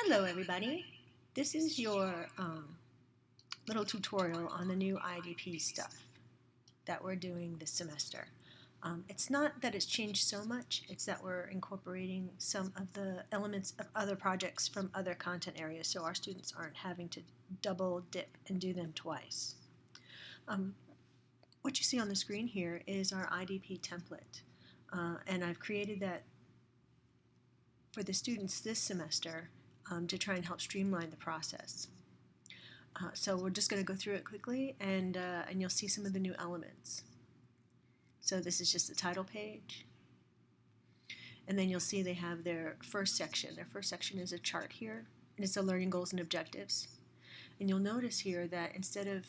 Hello everybody, this is your little tutorial on the new IDP stuff that we're doing this semester. It's not that it's changed so much, it's that we're incorporating some of the elements of other projects from other content areas so our students aren't having to double dip and do them twice. What you see on the screen here is our IDP template, and I've created that for the students this semester to try and help streamline the process. So we're just going to go through it quickly, and you'll see some of the new elements. So this is just the title page, and then you'll see they have their first section. Their first section is a chart here, and it's the learning goals and objectives. And you'll notice here that instead of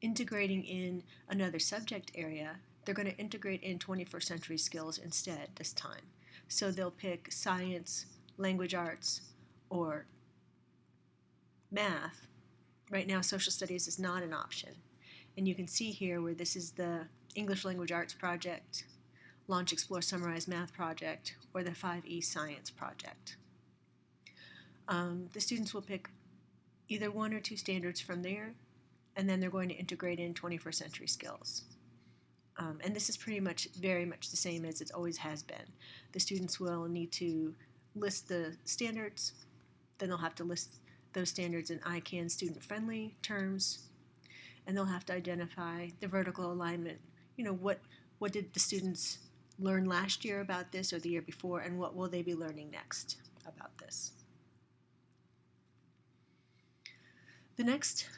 integrating in another subject area, they're going to integrate in 21st century skills instead this time. So they'll pick science, language arts, or math. Right now, social studies is not an option. And you can see here where this is the English Language Arts project, Launch, Explore, Summarize Math project, or the 5E Science project. The students will pick either one or two standards from there, and then they're going to integrate in 21st century skills. And this is pretty much very much the same as it always has been. The students will need to list the standards, then they'll have to list those standards in ICANN student-friendly terms, and they'll have to identify the vertical alignment. What did the students learn last year about this or the year before, and what will they be learning next about this? The next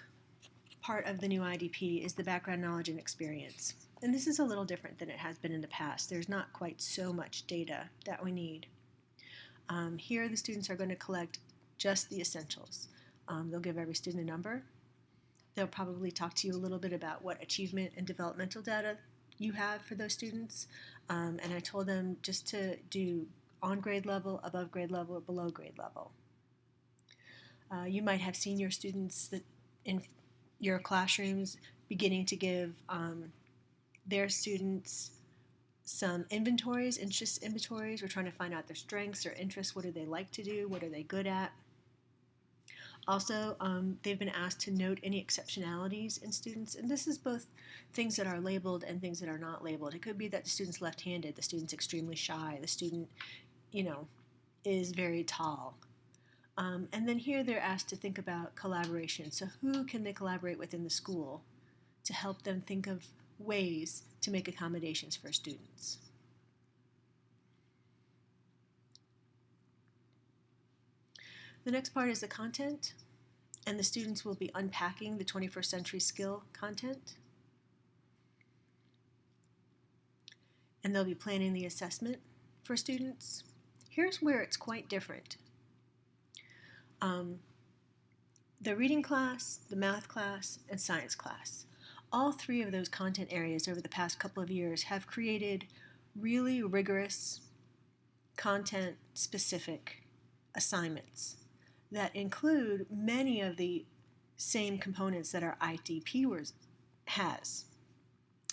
part of the new IDP is the background knowledge and experience. And this is a little different than it has been in the past. There's not quite so much data that we need. Here the students are going to collect just the essentials. They'll give every student a number. They'll probably talk to you a little bit about what achievement and developmental data you have for those students. And I told them just to do on grade level, above grade level, or below grade level. You might have seen your students that in your classrooms beginning to give their students some inventories, interest inventories. We're trying to find out their strengths or interests. What do they like to do? What are they good at? Also, they've been asked to note any exceptionalities in students, and this is both things that are labeled and things that are not labeled. It could be that the student's left-handed, the student's extremely shy, the student, is very tall. And then here they're asked to think about collaboration. So who can they collaborate with in the school to help them think of ways to make accommodations for students? The next part is the content, and the students will be unpacking the 21st century skill content. And they'll be planning the assessment for students. Here's where it's quite different. The reading class, the math class, and science class. All three of those content areas over the past couple of years have created really rigorous, content-specific assignments that include many of the same components that our IDP has.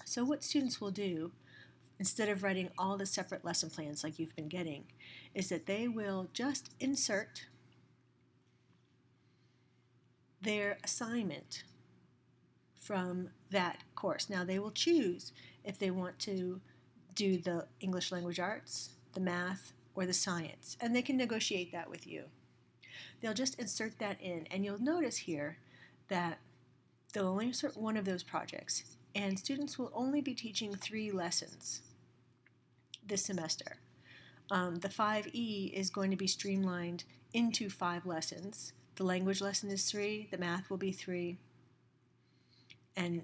So what students will do, instead of writing all the separate lesson plans like you've been getting, is that they will just insert their assignment from that course. Now they will choose if they want to do the English Language Arts, the math, or the science, and they can negotiate that with you. They'll just insert that in, and you'll notice here that they'll only insert one of those projects, and students will only be teaching 3 lessons this semester. The 5E is going to be streamlined into 5 lessons. The language lesson is 3, the math will be 3, and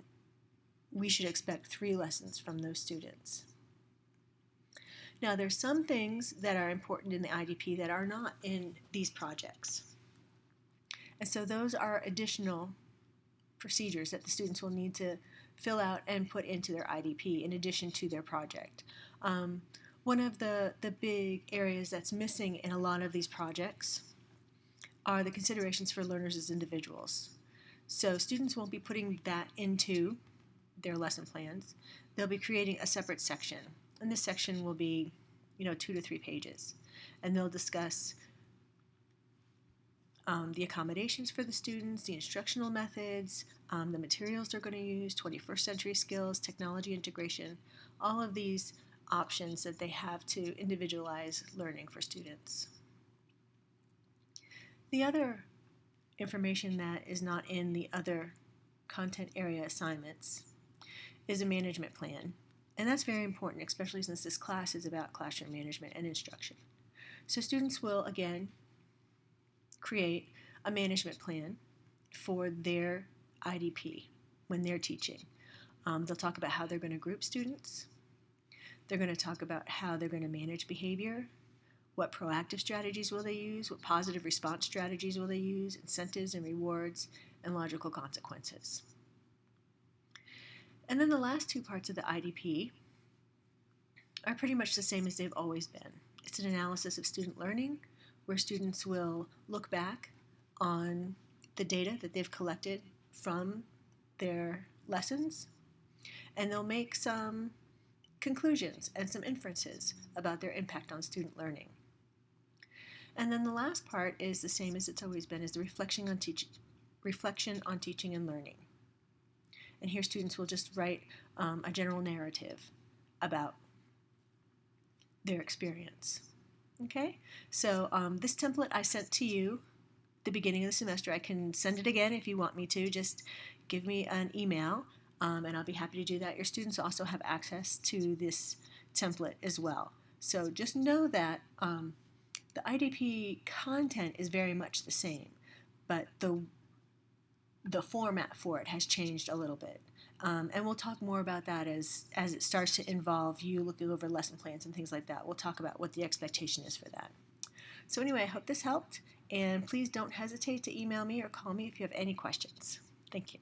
we should expect 3 lessons from those students. Now, there's some things that are important in the IDP that are not in these projects. And so those are additional procedures that the students will need to fill out and put into their IDP in addition to their project. One of the big areas that's missing in a lot of these projects are the considerations for learners as individuals. So students won't be putting that into their lesson plans. They'll be creating a separate section, and this section will be 2 to 3 pages, and they'll discuss the accommodations for the students, the instructional methods, the materials they're going to use, 21st century skills, technology integration, all of these options that they have to individualize learning for students. The other information that is not in the other content area assignments is a management plan. And that's very important, especially since this class is about classroom management and instruction. So students will, again, create a management plan for their IDP when they're teaching. They'll talk about how they're going to group students. They're going to talk about how they're going to manage behavior. What proactive strategies will they use? What positive response strategies will they use? Incentives and rewards and logical consequences. And then the last two parts of the IDP are pretty much the same as they've always been. It's an analysis of student learning, where students will look back on the data that they've collected from their lessons, and they'll make some conclusions and some inferences about their impact on student learning. And then the last part is the same as it's always been, is the reflection on teaching and learning. And here students will just write a general narrative about their experience. Okay, so this template I sent to you the beginning of the semester. I can send it again if you want me to. Just give me an email, and I'll be happy to do that. Your students also have access to this template as well. So just know that the IDP content is very much the same, but the format for it has changed a little bit. And we'll talk more about that as it starts to involve you looking over lesson plans and things like that. We'll talk about what the expectation is for that. So anyway, I hope this helped, and please don't hesitate to email me or call me if you have any questions. Thank you.